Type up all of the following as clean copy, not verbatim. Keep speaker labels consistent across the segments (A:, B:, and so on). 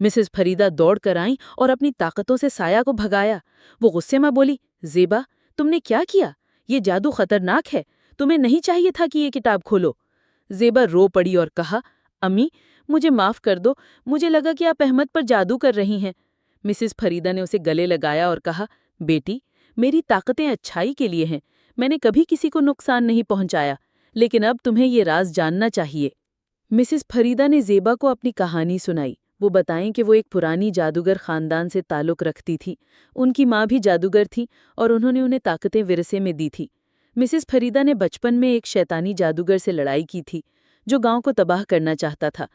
A: Mrs Farida دوڑ کر آئیں اور اپنی طاقتوں سے سایہ کو بھگایا۔ وہ غصے میں بولی، زیبا، تم نے کیا کیا؟ یہ جادو خطرناک ہے، تمہیں نہیں چاہیے تھا کہ یہ کتاب کھولو۔ زیبا رو پڑی اور کہا، امی مجھے معاف کر دو، مجھے لگا کہ آپ احمد پر جادو کر رہی ہیں۔ مسز فریدہ نے اسے گلے لگایا اور کہا، بیٹی، میری طاقتیں اچھائی کے لیے ہیں، میں نے کبھی کسی کو نقصان نہیں پہنچایا، لیکن اب تمہیں یہ راز جاننا چاہیے۔ مسز فریدہ نے زیبا کو اپنی کہانی سنائی۔ وہ بتائیں کہ وہ ایک پرانی جادوگر خاندان سے تعلق رکھتی تھی، ان کی ماں بھی جادوگر تھی اور انہوں نے انہیں طاقتیں ورثے میں دی تھی۔ مسز فریدہ نے بچپن میں ایک شیطانی جادوگر سے لڑائی کی تھی جو گاؤں کو تباہ کرنا چاہتا تھا۔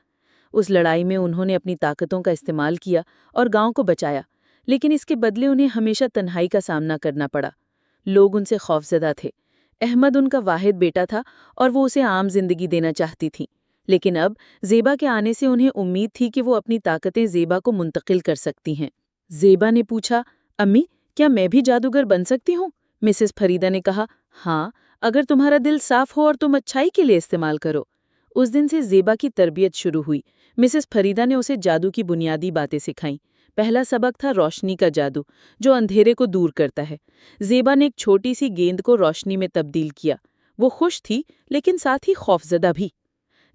A: اس لڑائی میں انہوں نے اپنی طاقتوں کا استعمال کیا اور گاؤں کو بچایا، لیکن اس کے بدلے انہیں ہمیشہ تنہائی کا سامنا کرنا پڑا۔ لوگ ان سے خوفزدہ تھے۔ احمد ان کا واحد بیٹا تھا اور وہ اسے عام زندگی دینا چاہتی تھی، لیکن اب زیبا کے آنے سے انہیں امید تھی کہ وہ اپنی طاقتیں زیبا کو منتقل کر سکتی ہیں۔ زیبا نے پوچھا، امی کیا میں بھی جادوگر بن سکتی ہوں؟ مسز فریدہ نے کہا، ہاں، اگر تمہارا دل صاف ہو اور تم اچھائی کے لیے استعمال کرو۔ اس دن سے زیبا کی تربیت شروع ہوئی۔ مسز فریدہ نے اسے جادو کی بنیادی باتیں سکھائیں۔ پہلا سبق تھا روشنی کا جادو، جو اندھیرے کو دور کرتا ہے۔ زیبا نے ایک چھوٹی سی گیند کو روشنی میں تبدیل کیا۔ وہ خوش تھی لیکن ساتھ ہی خوفزدہ بھی۔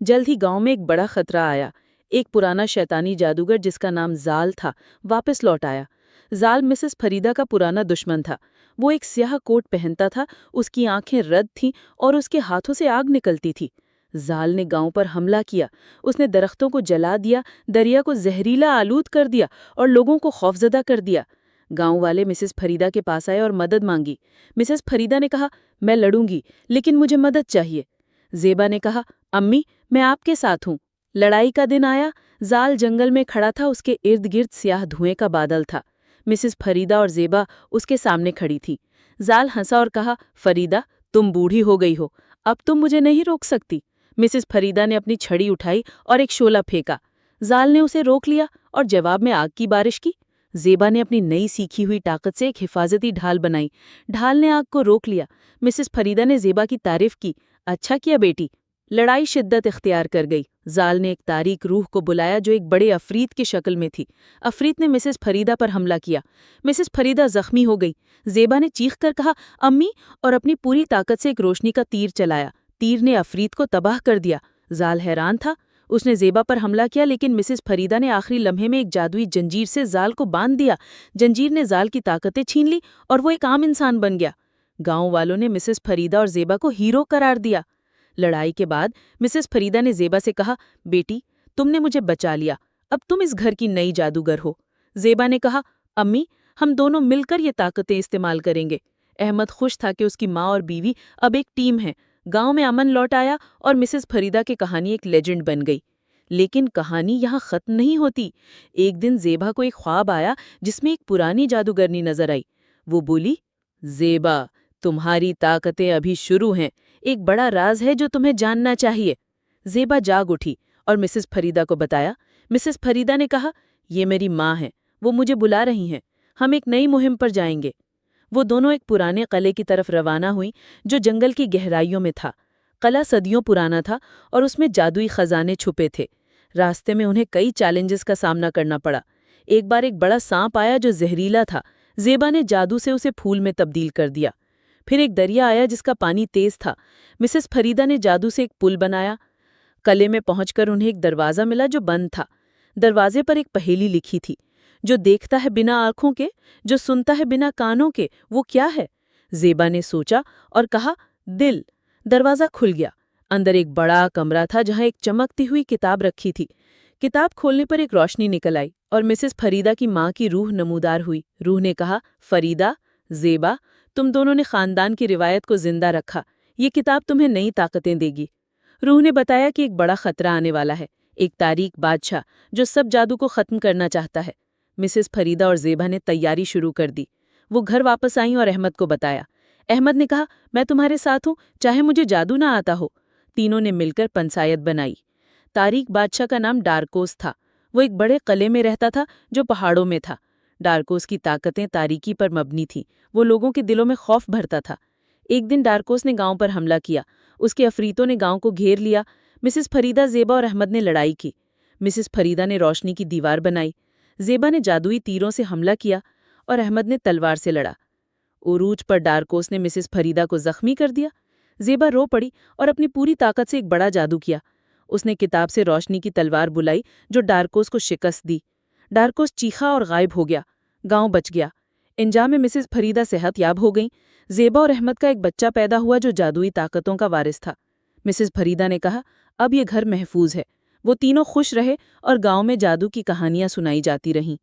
A: جلد ہی گاؤں میں ایک بڑا خطرہ آیا۔ ایک پرانا شیطانی جادوگر جس کا نام زال تھا واپس لوٹ آیا۔ زال مسز فریدہ کا پرانا دشمن تھا۔ وہ ایک سیاہ کوٹ پہنتا تھا، اس کی آنکھیں رد تھیں اور اس کے ہاتھوں سے آگ نکلتی تھی۔ زال نے گاؤں پر حملہ کیا۔ اس نے درختوں کو جلا دیا، دریا کو زہریلا آلود کر دیا اور لوگوں کو خوفزدہ کر دیا۔ گاؤں والے مسز فریدہ کے پاس آئے اور مدد مانگی۔ مسز فریدہ نے کہا، میں لڑوں گی لیکن مجھے مدد چاہیے۔ زیبا نے کہا، امی میں آپ کے ساتھ ہوں۔ لڑائی کا دن آیا۔ زال جنگل میں کھڑا تھا، اس کے ارد گرد سیاہ دھوئیں کا بادل تھا۔ مسز فریدہ اور زیبا اس کے سامنے کھڑی تھی۔ زال ہنسا اور کہا، فریدہ تم بوڑھی ہو گئی ہو، اب تم مجھے نہیں روک سکتی۔ مسز فریدہ نے اپنی چھڑی اٹھائی اور ایک شعلہ پھینکا۔ زال نے اسے روک لیا اور جواب میں آگ کی بارش کی۔ زیبا نے اپنی نئی سیکھی ہوئی طاقت سے ایک حفاظتی ڈھال بنائی۔ ڈھال نے آگ کو روک لیا۔ مسز فریدہ نے زیبا کی تعریف کی، اچھا کیا بیٹی۔ لڑائی شدت اختیار کر گئی۔ زال نے ایک تاریک روح کو بلایا جو ایک بڑے عفریت کی شکل میں تھی۔ عفریت نے مسز فریدہ پر حملہ کیا۔ مسز فریدہ زخمی ہو گئی۔ زیبا نے چیخ کر کہا، امی، اور اپنی پوری طاقت سے ایک روشنی کا تیر چلایا۔ تیر نے عفریت کو تباہ کر دیا۔ زال حیران تھا۔ اس نے زیبا پر حملہ کیا لیکن مسز فریدہ نے آخری لمحے میں ایک جادوئی جنجیر سے زال کو باندھ دیا۔ جنجیر نے زال کی طاقتیں چھین لی اور وہ ایک عام انسان بن گیا۔ گاؤں والوں نے مسز فریدہ اور زیبا کو ہیرو قرار دیا۔ لڑائی کے بعد مسز فریدہ نے زیبا سے کہا، بیٹی تم نے مجھے بچا لیا، اب تم اس گھر کی نئی جادوگر ہو۔ زیبا نے کہا، امی ہم دونوں مل کر یہ طاقتیں استعمال کریں گے۔ احمد خوش تھا کہ اس کی ماں اور بیوی اب ایک ٹیم ہے۔ گاؤں میں امن لوٹ آیا اور مسز فریدہ کی کہانی ایک لیجنڈ بن گئی۔ لیکن کہانی یہاں ختم نہیں ہوتی۔ ایک دن زیبا کو ایک خواب آیا جس میں ایک پرانی جادوگرنی نظر آئی۔ وہ بولی، زیبا تمہاری طاقتیں ابھی شروع ہیں، ایک بڑا راز ہے جو تمہیں جاننا چاہیے۔ زیبا جاگ اٹھی اور مسز فریدہ کو بتایا۔ مسز فریدہ نے کہا، یہ میری ماں ہے، وہ مجھے بلا رہی ہیں، ہم ایک نئی مہم پر جائیں گے۔ وہ دونوں ایک پرانے قلعے کی طرف روانہ ہوئیں جو جنگل کی گہرائیوں میں تھا۔ قلعہ صدیوں پرانا تھا اور اس میں جادوئی خزانے چھپے تھے۔ راستے میں انہیں کئی چیلنجز کا سامنا کرنا پڑا۔ ایک بار ایک بڑا سانپ آیا جو زہریلا تھا۔ زیبا نے جادو سے اسے پھول میں تبدیل کر دیا۔ پھر ایک دریا آیا جس کا پانی تیز تھا۔ مسز فریدہ نے جادو سے ایک پل بنایا۔ قلعے میں پہنچ کر انہیں ایک دروازہ ملا جو بند تھا۔ دروازے پر ایک پہیلی لکھی تھی، جو دیکھتا ہے بنا آنکھوں کے، جو سنتا ہے بنا کانوں کے، وہ کیا ہے؟ زیبا نے سوچا اور کہا، دل۔ دروازہ کھل گیا۔ اندر ایک بڑا کمرہ تھا جہاں ایک چمکتی ہوئی کتاب رکھی تھی۔ کتاب کھولنے پر ایک روشنی نکل آئی اور مسز فریدہ کی ماں کی روح نمودار ہوئی۔ روح نے کہا، فریدہ، زیبا، تم دونوں نے خاندان کی روایت کو زندہ رکھا، یہ کتاب تمہیں نئی طاقتیں دے گی۔ روح نے بتایا کہ ایک بڑا خطرہ آنے والا ہے، ایک تاریک بادشاہ جو سب جادو کو ختم کرنا چاہتا ہے۔ مسز فریدہ اور زیبا نے تیاری شروع کر دی۔ وہ گھر واپس آئیں اور احمد کو بتایا۔ احمد نے کہا، میں تمہارے ساتھ ہوں، چاہے مجھے جادو نہ آتا ہو۔ تینوں نے مل کر پنسایت بنائی۔ تاریک بادشاہ کا نام ڈارکوس تھا۔ وہ ایک بڑے قلعے میں رہتا تھا جو پہاڑوں میں تھا۔ ڈارکوس کی طاقتیں تاریکی پر مبنی تھیں، وہ لوگوں کے دلوں میں خوف بھرتا تھا۔ ایک دن ڈارکوس نے گاؤں پر حملہ کیا۔ اس کے عفریتوں نے گاؤں کو گھیر لیا۔ مسز فریدہ، زیبا اور احمد نے لڑائی کی۔
B: مسز فریدہ نے روشنی کی دیوار بنائی، زیبا نے جادوئی تیروں سے حملہ کیا اور احمد نے تلوار سے لڑا۔ عروج پر ڈارکوس نے مسز فریدہ کو زخمی کر دیا۔ زیبا رو پڑی اور اپنی پوری طاقت سے ایک بڑا جادو کیا۔ اس نے کتاب سے روشنی کی تلوار بلائی جو ڈارکوس کو شکست دی۔ ڈارکوس چیخا اور غائب ہو گیا۔ گاؤں بچ گیا۔ انجام میں مسز فریدہ صحت یاب ہو گئیں۔ زیبا اور احمد کا ایک بچہ پیدا ہوا جو جادوئی طاقتوں کا وارث تھا۔ مسز فریدہ نے کہا، اب یہ گھر محفوظ ہے۔ وہ تینوں خوش رہے اور گاؤں میں جادو کی کہانیاں سنائی جاتی رہیں۔